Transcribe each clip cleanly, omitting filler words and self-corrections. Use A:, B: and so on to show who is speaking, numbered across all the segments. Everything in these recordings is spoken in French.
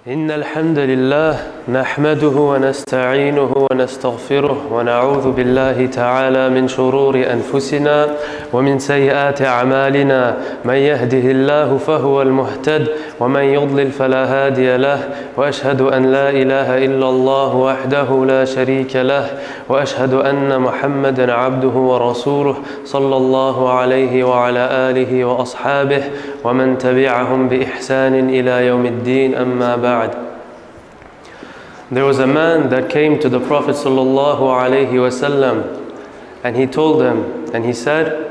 A: إن الحمد لله نحمده ونستعينه ونستغفره ونعوذ بالله تعالى من شرور أنفسنا ومن سيئات أعمالنا من يهده الله فهو المهتد ومن يضلل فلا هادي له وأشهد أن لا إله إلا الله وحده لا شريك له وأشهد أن محمدا عبده ورسوله صلى الله عليه وعلى آله وأصحابه ومن تبعهم بإحسان إلى يوم الدين أما بعد. There was a man that came to the Prophet sallallahu alaihi wasallam, and he told him, and he said,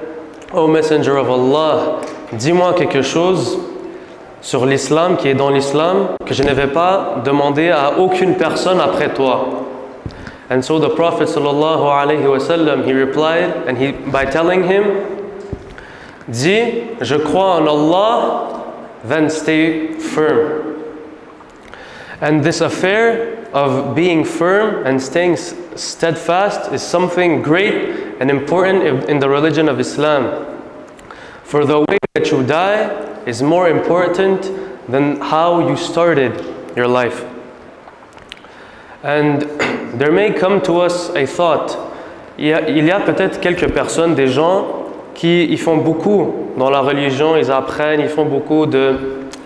A: "O Messenger of Allah, dis-moi quelque chose sur l'islam qui est dans l'islam que je ne vais pas demander à aucune personne après toi." And so the Prophet sallallahu alaihi wasallam, he replied, and by telling him, "Dis, je crois en Allah, then stay firm." And this affair of being firm and staying steadfast is something great and important in the religion of Islam. For the way that you die is more important than how you started your life. And there may come to us a thought. Il y a peut-être quelques personnes, des gens qui ils font beaucoup dans la religion, ils apprennent, ils font beaucoup d'actes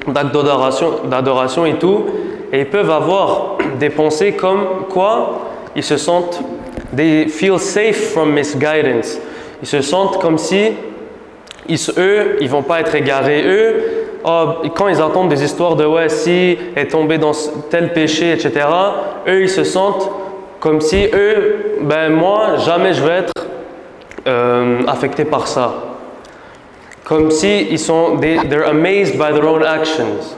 A: d'adoration et tout. Et ils peuvent avoir des pensées comme quoi ils se sentent, they feel safe from misguidance. Ils se sentent comme si eux, ils vont pas être égarés. Quand ils entendent des histoires de ouais, si est tombé dans tel péché, etc., eux, ils se sentent comme si moi, jamais je vais être affecté par ça. Comme si they're amazed by their own actions.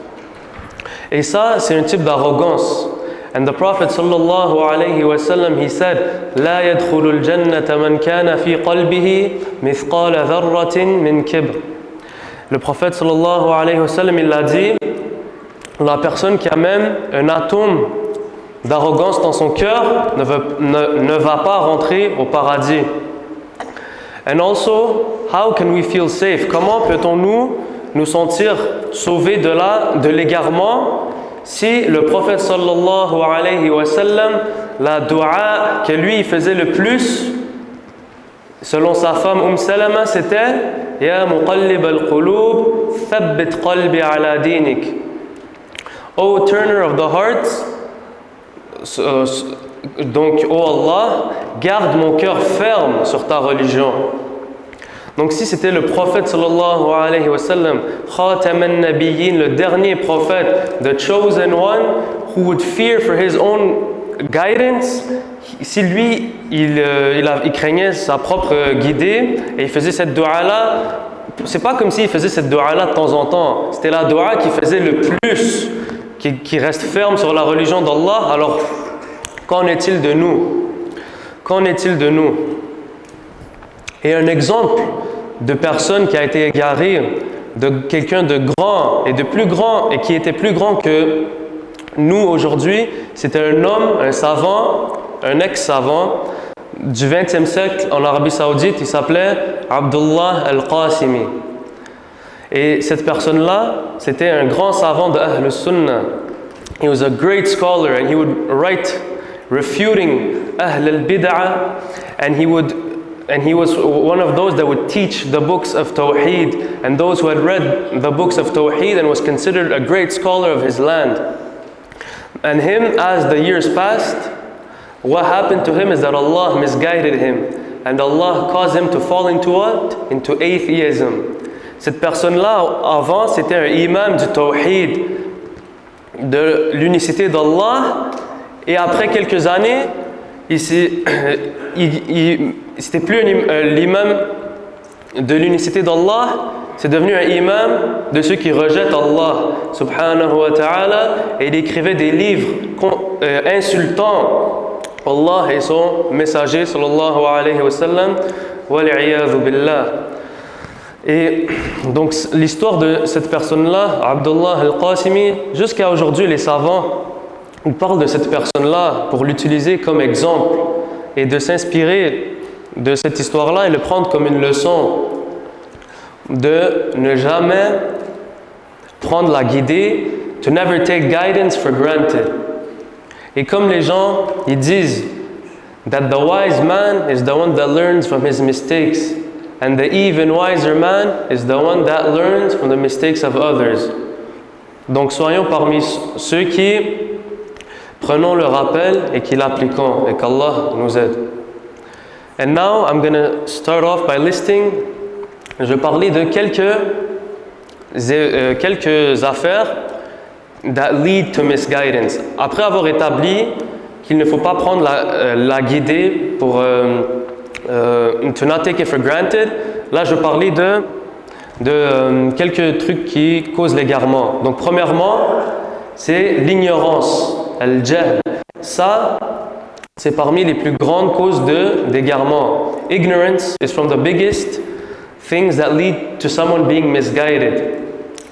A: Et ça, c'est un type d'arrogance. And the Prophet sallallahu alayhi wa sallam, he said, لا يدخل الجنة من كان في قلبه مثقال ذرة من كبر. Le Prophète sallallahu alayhi wa sallam, il a dit, la personne qui a même un atome d'arrogance dans son cœur ne va pas rentrer au paradis. And also, how can we feel safe? Comment peut-on nous sentir sauvés de l'égarement si le prophète sallallahu alayhi wa sallam, la dua que lui il faisait le plus selon sa femme Salama, c'était Ya muqallib al-qulub thabbit qalbi ala dinik. O turner of the hearts, donc ô Allah, garde mon cœur ferme sur ta religion. Donc si c'était le prophète sallallahu alayhi wa sallam, Khatam al-Nabiyyin, le dernier prophète, the chosen one, who would fear for his own guidance, si lui, il craignait sa propre guidée et il faisait cette dua-là, c'est pas comme s'il faisait cette dua-là de temps en temps, c'était la dua qu'il faisait le plus, qui reste ferme sur la religion d'Allah. Alors, qu'en est-il de nous? Qu'en est-il de nous? Et un exemple de personne qui a été égarée, de quelqu'un de grand et de plus grand et qui était plus grand que nous aujourd'hui, c'était un homme, un savant, un ex-savant du XXe siècle en Arabie Saoudite. Il s'appelait Abdullah al-Qasimi. Et cette personne-là, c'était un grand savant de Ahl Sunnah. He was a great scholar and he would write refuting Ahl al-Bid'ah, and he was one of those that would teach the books of Tawheed, and those who had read the books of Tawheed, and was considered a great scholar of his land. And him, as the years passed, what happened to him is that Allah misguided him, and Allah caused him to fall into what? Into atheism. Cette personne-là, avant, c'était un imam du Tawheed, de l'unicité d'Allah, et après quelques années, c'était plus l'imam de l'unicité d'Allah, c'est devenu un imam de ceux qui rejettent Allah subhanahu wa ta'ala, et il écrivait des livres insultant Allah et son messager sallallahu alayhi wa sallam, wal-'iyadhu billah. Et donc l'histoire de cette personne-là, Abdullah al-Qasimi, jusqu'à aujourd'hui les savants ils parlent de cette personne-là pour l'utiliser comme exemple et de s'inspirer de cette histoire-là et le prendre comme une leçon de ne jamais prendre la guidée to never take guidance for granted. Et comme les gens, ils disent that the wise man is the one that learns from his mistakes, and the even wiser man is the one that learns from the mistakes of others. Donc soyons parmi ceux qui prenons le rappel et qui l'appliquons, et qu'Allah nous aide. And now I'm going to start off by listing, je vais parler de quelques affaires that lead to misguidance. Après avoir établi qu'il ne faut pas prendre la guidée pour to not take it for granted, là je vais parler de quelques trucs qui causent l'égarement. Donc premièrement, c'est l'ignorance, al-jahl. Ça, c'est parmi les plus grandes causes d'égarement. Ignorance is from the biggest things that lead to someone being misguided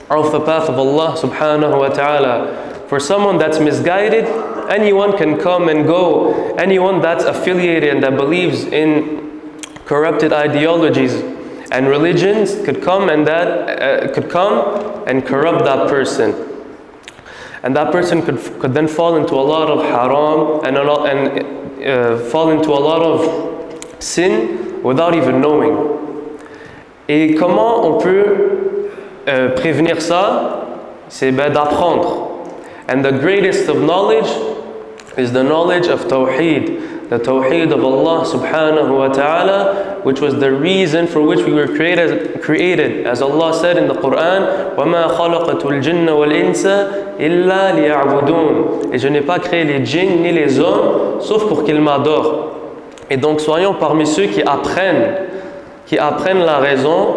A: off the path of Allah subhanahu wa ta'ala. For someone that's misguided, anyone can come and go. Anyone that's affiliated and that believes in corrupted ideologies and religions could come and corrupt that person. And that person could then fall into a lot of haram and fall into a lot of sin without even knowing. Et comment on peut prévenir ça? C'est d'apprendre. And the greatest of knowledge is the knowledge of Tawheed, the Tawheed of Allah subhanahu wa ta'ala, which was the reason for which we were created. As Allah said in the Quran, وَمَا خَلَقَتُ الْجِنَّ وَالْإِنسَ إِلَّا لِيَعْبُدُونَ. Et je n'ai pas créé les djinns ni les hommes, sauf pour qu'ils m'adorent. Et donc soyons parmi ceux qui apprennent la raison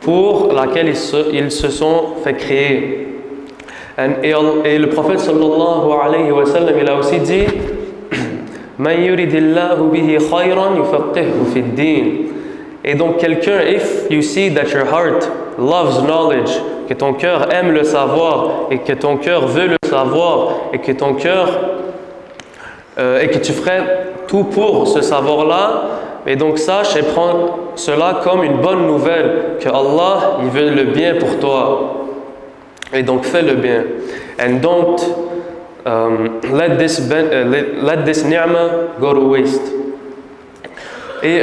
A: pour laquelle ils se sont fait créer. Et le prophète sallallahu alayhi wa sallam, il a aussi dit Man yuridillahu bihi khayran yufaqqihhu fid din. Et donc quelqu'un, if you see that your heart loves knowledge, que ton cœur aime le savoir et que ton cœur veut le savoir et que ton cœur et que tu ferais tout pour ce savoir-là, et donc sache et prends cela comme une bonne nouvelle que Allah il veut le bien pour toi. Et donc fais le bien. And don't let this ni'mah go to waste. Et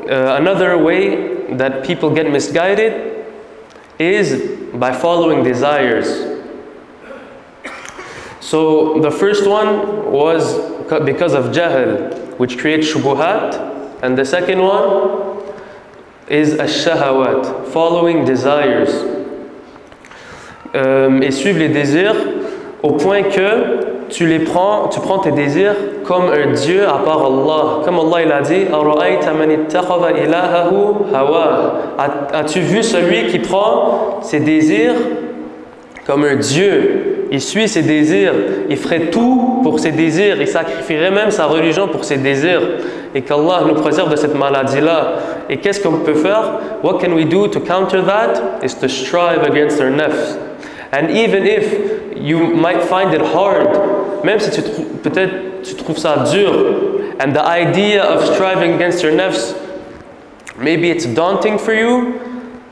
A: another way that people get misguided is by following desires. So the first one was because of jahl, which creates shubuhat, and the second one is ash-shahawat, following desires. Et suivre les désirs au point que tu prends tes désirs comme un Dieu à part Allah. Comme Allah il a dit, as-tu vu celui qui prend ses désirs comme un Dieu? Il suit ses désirs, il ferait tout pour ses désirs, il sacrifierait même sa religion pour ses désirs. Et qu'Allah nous préserve de cette maladie-là. Et qu'est-ce qu'on peut faire? What can we do to counter that? Is to strive against our nafs. And even if you might find it hard, même si peut-être tu trouves ça dur, and the idea of striving against your nafs, maybe it's daunting for you,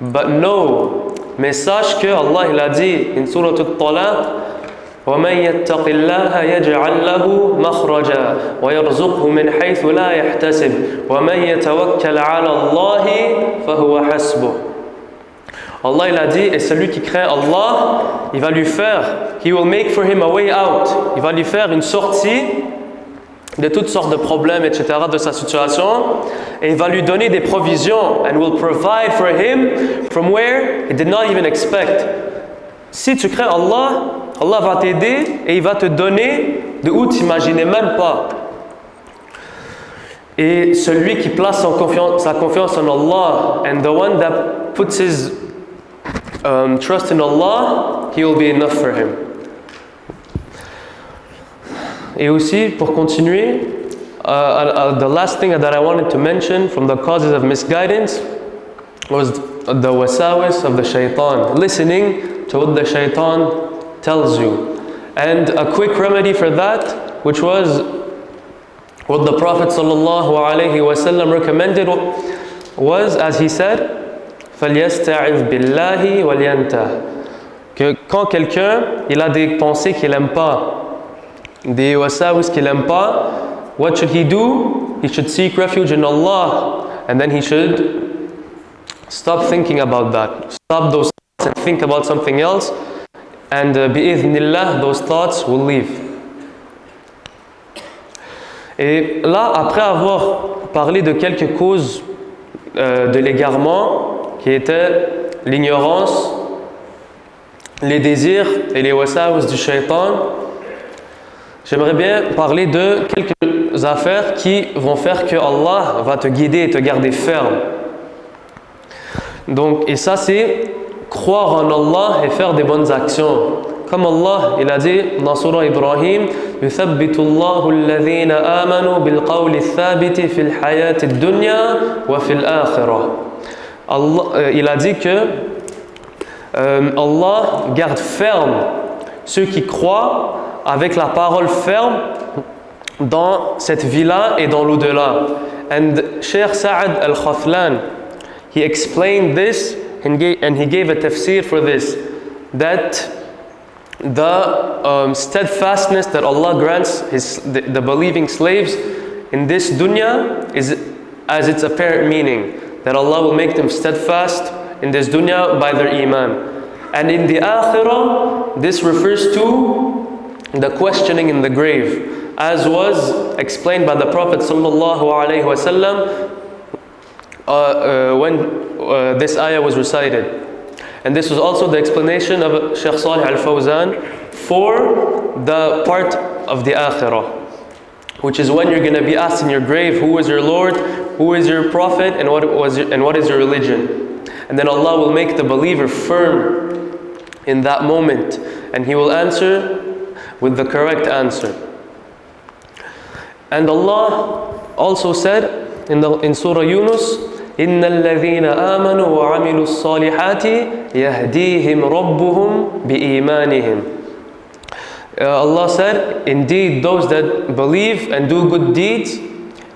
A: but no. Mais sache que Allah il a dit in Surah Al-Talaq, وَمَنْ يَتَّقِ اللَّهَ يَجْعَلْ لَهُ مَخْرَجًا وَيَرْزُقْهُ مِنْ حَيْثُ لَا يَحْتَسِبُ وَمَنْ يَتَوَكَّلْ عَلَى اللَّهِ فَهُوَ حَسْبُهُ. Allah il a dit, et celui qui craint Allah, il va lui faire, He will make for him a way out. Il va lui faire une sortie de toutes sortes de problèmes, etc., de sa situation, et il va lui donner des provisions, and will provide for him from where he did not even expect. Si tu crains Allah, Allah va t'aider et il va te donner de où tu n'imaginais même pas. Et celui qui place sa confiance en Allah, and the one that puts his trust in Allah, He will be enough for him. Et aussi, pour continuer, the last thing that I wanted to mention from the causes of misguidance was the wasawis of the shaitan, listening to what the shaitan tells you. And a quick remedy for that, which was what the Prophet ﷺ recommended, was, as he said, فَلْيَسْتَعِذْ بِاللَّهِ وَلْيَنْتَهِ. que quand quelqu'un il a des pensées qu'il n'aime pas, des wasawis qu'il n'aime pas, what should he do? He should seek refuge in Allah, and then he should stop thinking about that. Stop those thoughts and think about something else, and bi'idhnillah, those thoughts will leave. Et là, après avoir parlé de quelques causes de l'égarement, qui étaient l'ignorance, les désirs et les wasawis du shaitan, j'aimerais bien parler de quelques affaires qui vont faire que Allah va te guider et te garder ferme. Donc, et ça c'est croire en Allah et faire des bonnes actions. Comme Allah, il a dit dans Surah Ibrahim, يُثَبِّتُ اللَّهُ الَّذِينَ آمَنُوا بِالْقَوْلِ الثَّابِتِ فِي الْحَيَاةِ الدُّنْيَا وَفِي الْآخِرَةِ. Il a dit que Allah garde ferme ceux qui croient avec la parole ferme dans cette vie-là et dans l'au-delà. And Sheikh Sa'ad al-Khathlan, he explained this and he gave a tafsir for this, that the steadfastness that Allah grants the believing slaves in this dunya is as its apparent meaning, that Allah will make them steadfast in this dunya by their iman. And in the akhirah, this refers to the questioning in the grave, as was explained by the Prophet sallallahu alaihi wasallam when this ayah was recited. And this was also the explanation of Shaykh Salih al-Fawzan for the part of the akhirah, which is when you're going to be asked in your grave, who is your Lord, who is your Prophet, and what is your religion. And then Allah will make the believer firm in that moment, and he will answer with the correct answer. And Allah also said in Surah Yunus, إِنَّ الَّذِينَ آمَنُوا وَعَمِلُوا الصَّالِحَاتِ يَهْدِيهِمْ رَبُّهُمْ بِإِيمَانِهِمْ. Allah said, indeed those that believe and do good deeds,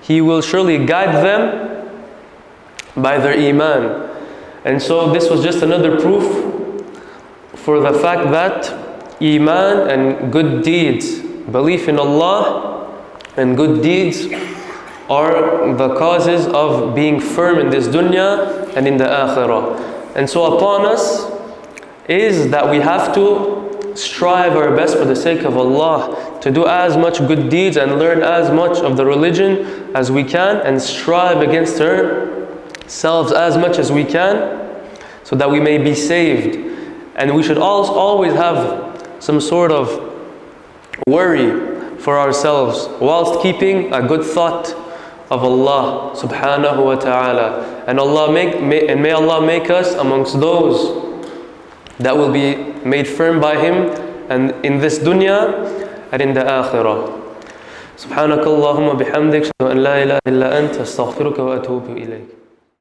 A: He will surely guide them by their iman. And so this was just another proof for the fact that iman and good deeds, belief in Allah and good deeds, are the causes of being firm in this dunya and in the akhirah. And so upon us is that we have to strive our best for the sake of Allah, to do as much good deeds and learn as much of the religion as we can, and strive against ourselves as much as we can, so that we may be saved. And we should always have some sort of worry for ourselves, whilst keeping a good thought of Allah subhanahu wa ta'ala. And may Allah make us amongst those that will be made firm by Him, and in this dunya and in the akhirah. سبحانك اللهم بحمدك أشهد أن لا إله إلا أنت أستغفرك وأتوب إليك.